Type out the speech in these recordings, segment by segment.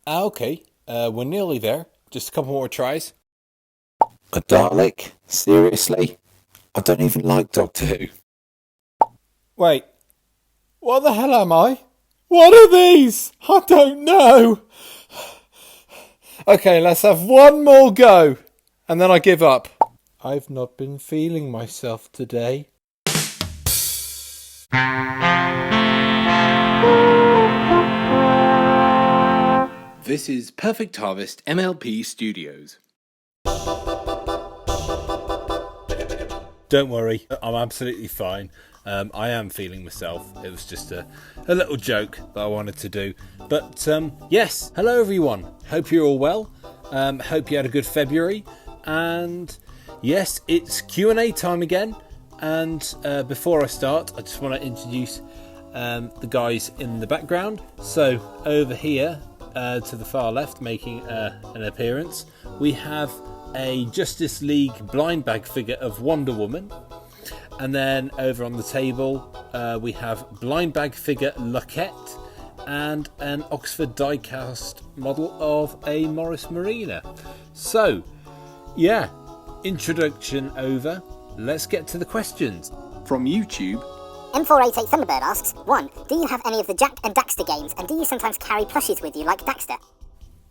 Okay, we're nearly there. Just a couple more tries. A Dalek? Seriously? I don't even like Doctor Who. Wait, what the hell am I? What are these? I don't know. Okay, let's have one more go, and then I give up. I've not been feeling myself today. This is Perfect Harvest MLP Studios. Don't worry, I'm absolutely fine. I am feeling myself. It was just a little joke that I wanted to do. But yes, hello everyone. Hope you're all well. Hope you had a good February. And yes, it's Q&A time again. And before I start, I just want to introduce the guys in the background. So over here to the far left, making an appearance, we have a Justice League blind bag figure of Wonder Woman. And then over on the table, we have blind bag figure Luckette and an Oxford die-cast model of a Morris Marina. So, yeah, introduction over. Let's get to the questions. From YouTube, M488 Thunderbird asks, 1. Do you have any of the Jack and Daxter games, and do you sometimes carry plushies with you like Daxter?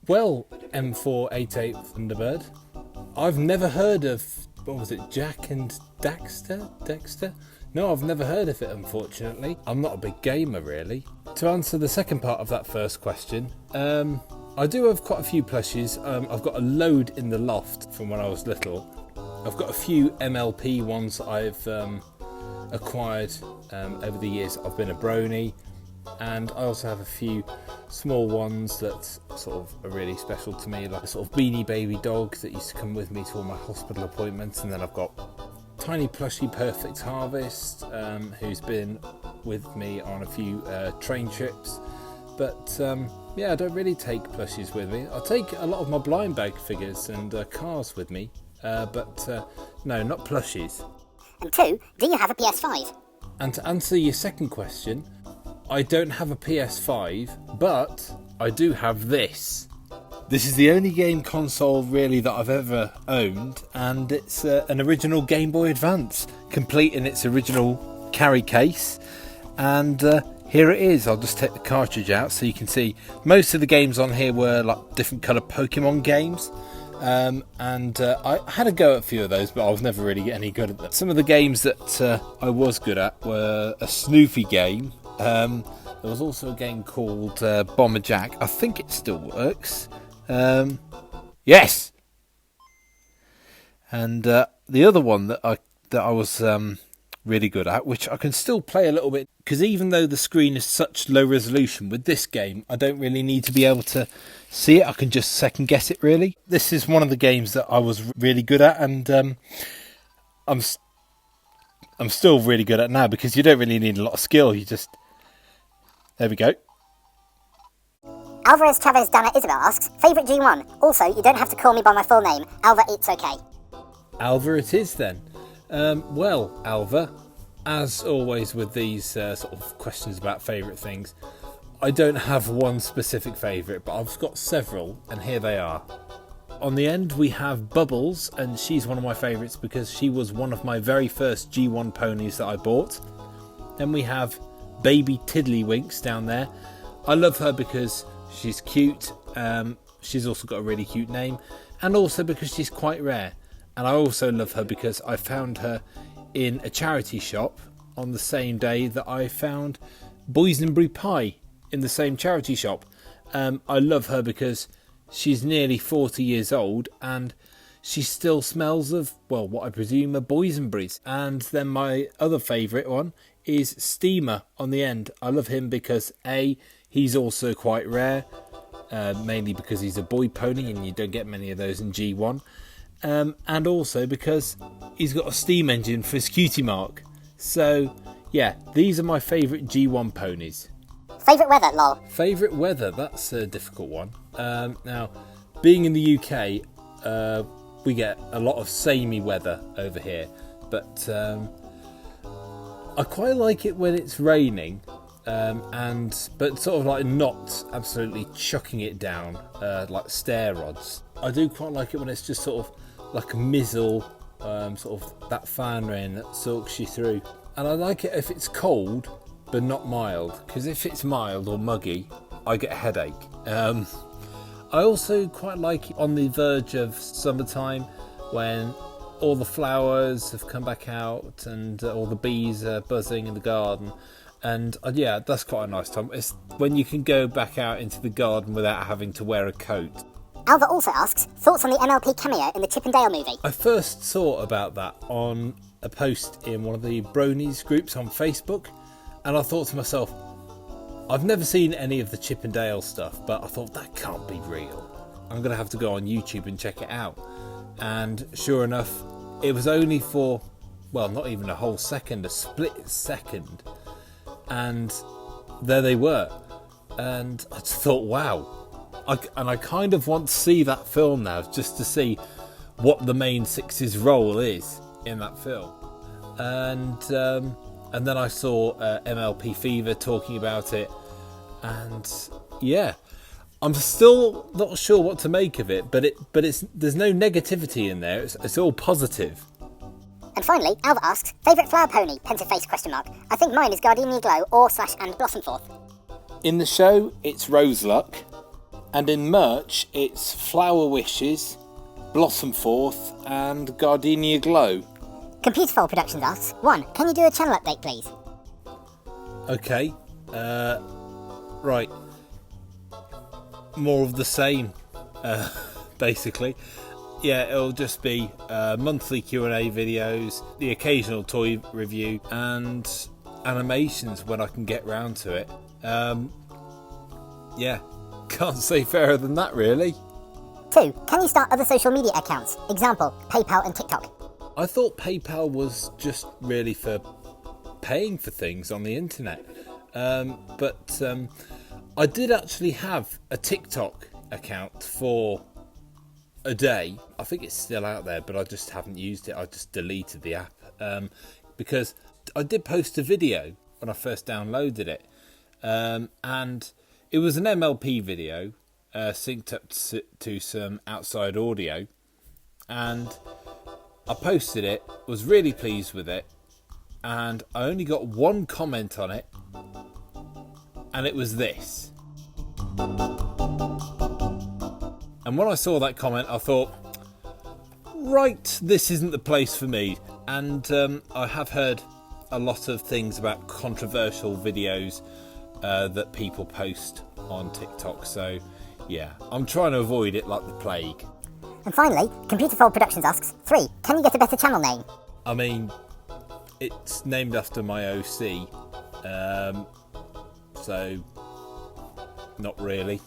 Well, M488 Thunderbird, I've never heard of, what was it, Jack and Dexter? No, I've never heard of it, unfortunately. I'm not a big gamer, really. To answer the second part of that first question, I do have quite a few plushies. I've got a load in the loft from when I was little. I've got a few MLP ones that I've acquired over the years. I've been a brony, and I also have a few small ones that sort of are really special to me, like a sort of Beanie Baby dog that used to come with me to all my hospital appointments. And then I've got tiny plushie Perfect Harvest, who's been with me on a few train trips. But yeah, I don't really take plushies with me. I take a lot of my blind bag figures and cars with me, but no, not plushies. And 2. Do you have a PS5? And to answer your second question, I don't have a PS5, but I do have this. This is the only game console really that I've ever owned, and it's an original Game Boy Advance, complete in its original carry case. And here it is. I'll just take the cartridge out so you can see. Most of the games on here were like different colour Pokemon games. I had a go at a few of those, but I was never really any good at them. Some of the games that I was good at were a Snoopy game. There was also a game called Bomber Jack. I think it still works. Yes! And the other one that I was really good at, which I can still play a little bit, because even though the screen is such low resolution, with this game I don't really need to be able to see it. I can just second guess it, really. This is one of the games that I was really good at, and I'm still really good at now, because you don't really need a lot of skill. You just... There we go. Alvarez Chavez Dana Isabel asks, favourite G1? Also, you don't have to call me by my full name. Alva, it's okay. Alva it is then. Well, Alva, as always with these sort of questions about favourite things, I don't have one specific favourite, but I've got several, and here they are. On the end we have Bubbles, and she's one of my favourites because she was one of my very first G1 ponies that I bought. Then we have Baby Tiddlywinks down there. I love her because she's cute. She's also got a really cute name, and also because she's quite rare. And I also love her because I found her in a charity shop on the same day that I found Boysenberry Pie in the same charity shop. I love her because she's nearly 40 years old and she still smells of, well, what I presume are boysenberries. And then my other favourite one is Steamer on the end. I love him because A, he's also quite rare, mainly because he's a boy pony and you don't get many of those in G1. And also because he's got a steam engine for his cutie mark. So, yeah, these are my favourite G1 ponies. Favourite weather, lol. Favourite weather, that's a difficult one. Now, being in the UK, we get a lot of samey weather over here. But I quite like it when it's raining. but sort of like not absolutely chucking it down like stair rods. I do quite like it when it's just sort of like a mizzle, sort of that fan rain that soaks you through. And I like it if it's cold but not mild, because if it's mild or muggy, I get a headache. I also quite like it on the verge of summertime when all the flowers have come back out and all the bees are buzzing in the garden. And yeah, that's quite a nice time. It's when you can go back out into the garden without having to wear a coat. Alva also asks, thoughts on the MLP Cameo in the Chip and Dale movie? I first saw about that on a post in one of the Bronies groups on Facebook, and I thought to myself, I've never seen any of the Chip and Dale stuff, but I thought that can't be real. I'm going to have to go on YouTube and check it out. And sure enough, it was only for, well, not even a whole second, a split second. And there they were. And I just thought, wow. I kind of want to see that film now, just to see what the main six's role is in that film. And then I saw MLP Fever talking about it. And yeah, I'm still not sure what to make of it, but there's no negativity in there. It's all positive. And finally, Alva asks, favourite flower pony, pentaface ? I think mine is Gardenia Glow or / and Blossomforth. In the show, it's Roseluck, and in merch, it's Flower Wishes, Blossomforth, and Gardenia Glow. ComputerFall Productions asks, 1. Can you do a channel update, please? Okay, right. More of the same, basically. Yeah, it'll just be monthly Q&A videos, the occasional toy review, and animations when I can get round to it. Yeah, can't say fairer than that, really. 2. Can you start other social media accounts? Example, PayPal and TikTok. I thought PayPal was just really for paying for things on the internet. But I did actually have a TikTok account for a day. I think it's still out there, but I just haven't used it. I just deleted the app because I did post a video when I first downloaded it, and it was an MLP video synced up to some outside audio, and I posted it, was really pleased with it, and I only got one comment on it, and it was this. And when I saw that comment, I thought, right, this isn't the place for me. And I have heard a lot of things about controversial videos that people post on TikTok. So, yeah, I'm trying to avoid it like the plague. And finally, ComputerFall Productions asks, 3. Can you get a better channel name? I mean, it's named after my OC. So, not really.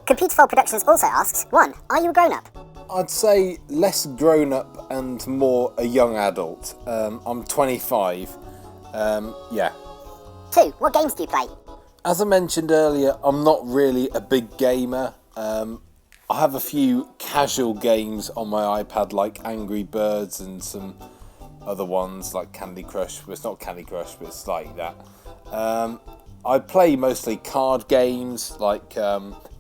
ComputerFall Productions also asks, 1. Are you a grown-up? I'd say less grown up and more a young adult. I'm 25. Yeah. 2. What games do you play? As I mentioned earlier, I'm not really a big gamer. I have a few casual games on my iPad like Angry Birds and some other ones like Candy Crush. Well, it's not Candy Crush, but it's like that. I play mostly card games like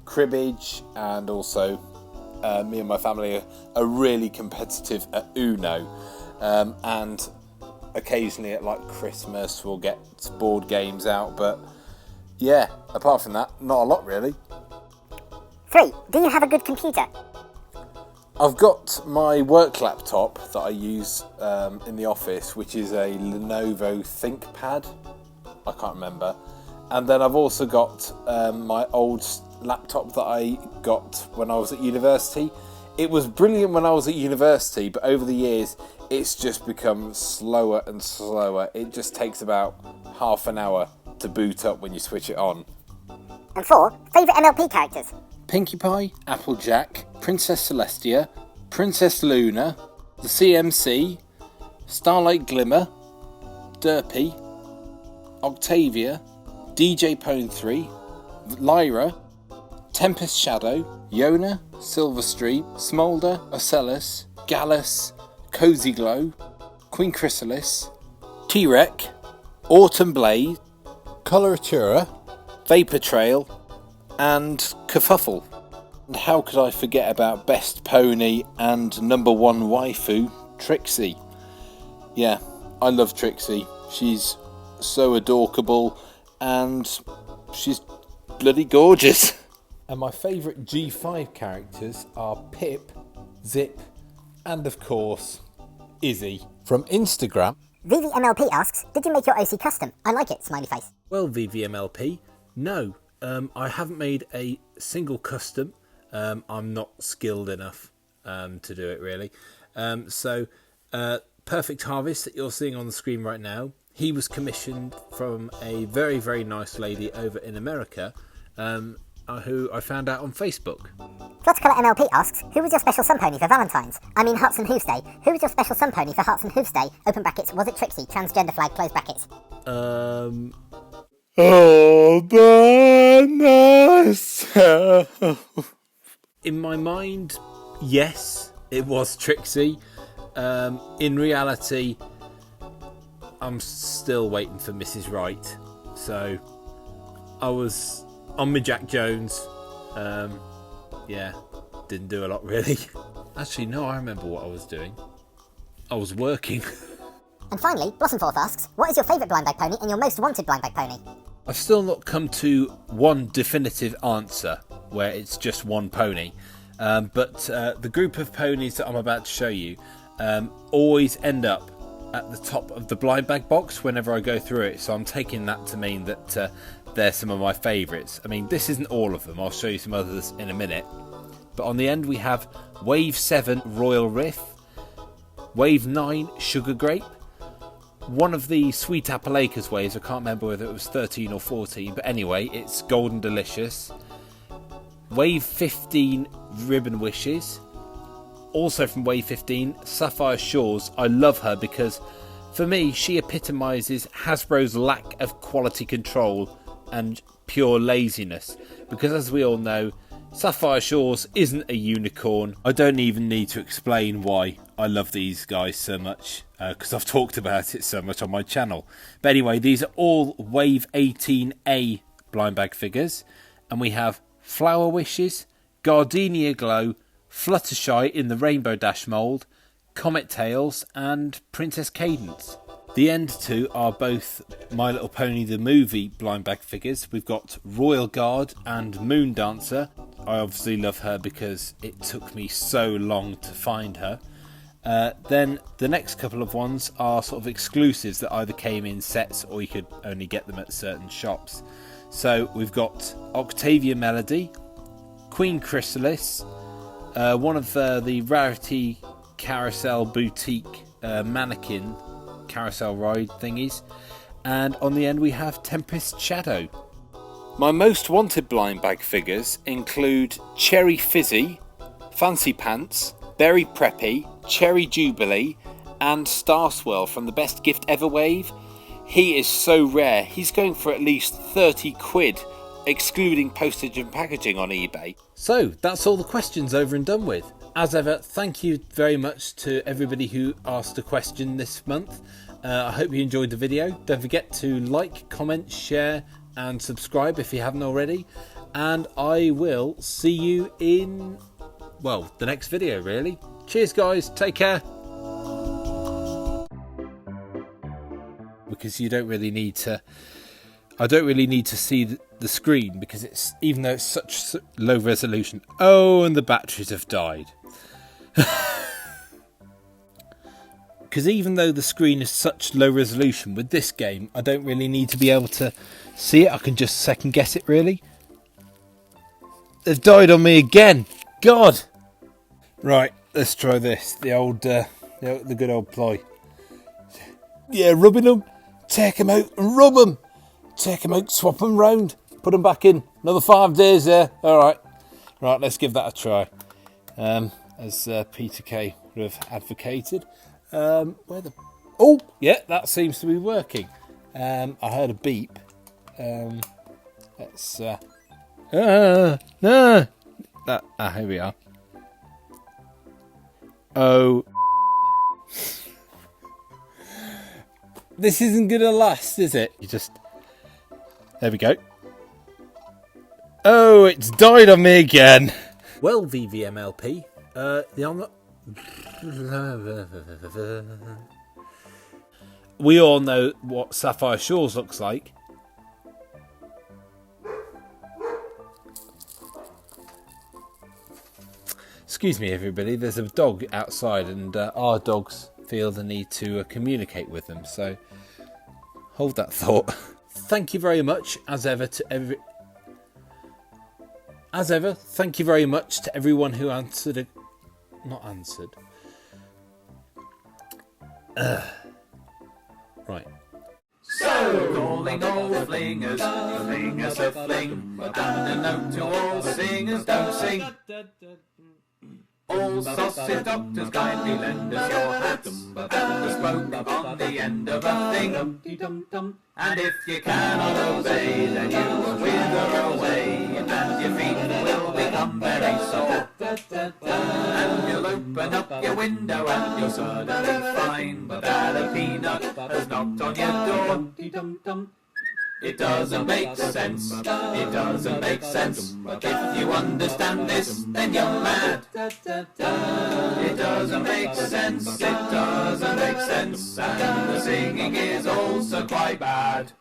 cribbage, and also me and my family are really competitive at Uno, and occasionally at like Christmas we'll get board games out, but yeah, apart from that, not a lot really. 3. Do you have a good computer? I've got my work laptop that I use in the office, which is a Lenovo ThinkPad, I can't remember, and then I've also got my old laptop that I got when I was at university. It was brilliant when I was at university, but over the years it's just become slower and slower. It just takes about half an hour to boot up when you switch it on. And 4. Favourite MLP characters? Pinkie Pie, Applejack, Princess Celestia, Princess Luna, the CMC, Starlight Glimmer, Derpy, Octavia, DJ Pone 3, Lyra, Tempest Shadow, Yona, Silverstream, Smolder, Ocellus, Gallus, Cozy Glow, Queen Chrysalis, T-Rex, Autumn Blaze, Coloratura, Vapor Trail, and Kerfuffle. And how could I forget about Best Pony and number one waifu, Trixie? Yeah, I love Trixie. She's so adorable and she's bloody gorgeous. And my favourite G5 characters are Pip, Zip, and of course, Izzy. From Instagram, VVMLP asks, did you make your OC custom? I like it, smiley face. well, VVMLP, no, I haven't made a single custom. I'm not skilled enough to do it really. Perfect Harvest that you're seeing on the screen right now, he was commissioned from a very, very nice lady over in America, who I found out on Facebook. Fluttercolour MLP asks, who was your special sun pony for Valentine's? I mean Hearts and Hooves Day. Who was your special sun pony for Hearts and Hooves Day? Open brackets, was it Trixie? Transgender flag, close brackets. Oh, bonus! In my mind, yes, it was Trixie. In reality, I'm still waiting for Mrs. Right. So, I was on my Jack Jones. Yeah, didn't do a lot really. Actually, no, I remember what I was doing. I was working. And finally, Blossomforth asks, what is your favourite blind bag pony and your most wanted blind bag pony? I've still not come to one definitive answer where it's just one pony. But the group of ponies that I'm about to show you always end up at the top of the blind bag box whenever I go through it. So I'm taking that to mean that they're some of my favourites. I mean, this isn't all of them. I'll show you some others in a minute. But on the end we have Wave 7 Royal Riff, Wave 9 Sugar Grape, one of the Sweet Appalachas waves, I can't remember whether it was 13 or 14, but anyway, it's Golden Delicious. Wave 15 Ribbon Wishes, also from Wave 15, Sapphire Shores. I love her because, for me, she epitomises Hasbro's lack of quality control and pure laziness. Because as we all know, Sapphire Shores isn't a unicorn. I don't even need to explain why I love these guys so much, because I've talked about it so much on my channel. But anyway, these are all Wave 18A blind bag figures, and we have Flower Wishes, Gardenia Glow, Fluttershy in the Rainbow Dash mould, Comet Tails, and Princess Cadence. The end two are both My Little Pony the Movie blind bag figures. We've got Royal Guard and Moon Dancer. I obviously love her because it took me so long to find her. Then the next couple of ones are sort of exclusives that either came in sets or you could only get them at certain shops. So we've got Octavia Melody, Queen Chrysalis, one of the Rarity Carousel Boutique mannequin carousel ride thingies, and on the end we have Tempest Shadow. My most wanted blind bag figures include Cherry Fizzy, Fancy Pants, Berry Preppy, Cherry Jubilee, and Starswell from the Best Gift Ever wave. He is so rare, he's going for at least 30 quid, excluding postage and packaging on eBay. So that's all the questions over and done with. As ever, thank you very much to everybody who asked a question this month. I hope you enjoyed the video. Don't forget to like, comment, share and subscribe if you haven't already. And I will see you in, well, the next video really. Cheers guys, take care. Because you don't really need to, I don't really need to see the screen because it's, even though it's such low resolution. Oh, and the batteries have died. Because even though the screen is such low resolution with this game, I don't really need to be able to see it. I can just second guess it really. They've died on me again. God. Right, let's try this. The good old ploy. Yeah, rubbing them. Take them out and rub them. Take them out, swap them round. Put them back in. Another 5 days there. Alright. Right, let's give that a try. As Peter Kay would have advocated. Oh, yeah, that seems to be working. I heard a beep. Let's... here we are. Oh. This isn't going to last, is it? You just... There we go. Oh, it's died on me again. Well, VVMLP, we all know what Sapphire Shores looks like. Excuse me, everybody. There's a dog outside, and our dogs feel the need to communicate with them. So hold that thought. Thank you very much, as ever, thank you very much to everyone who answered. Not answered. Right. So, calling all flingers, fling us a fling, and a note to all singers, don't sing. All sausage doctors, kindly lend us your hats, and a spoke on the end of a thing. And if you cannot obey, then you will wither away, and your feet will become very sore. And you'll open up your window and you'll suddenly find that a peanut has knocked on your door. It doesn't make sense, it doesn't make sense. If you understand this, then you're mad. It doesn't make sense, it doesn't make sense. And the singing is also quite bad.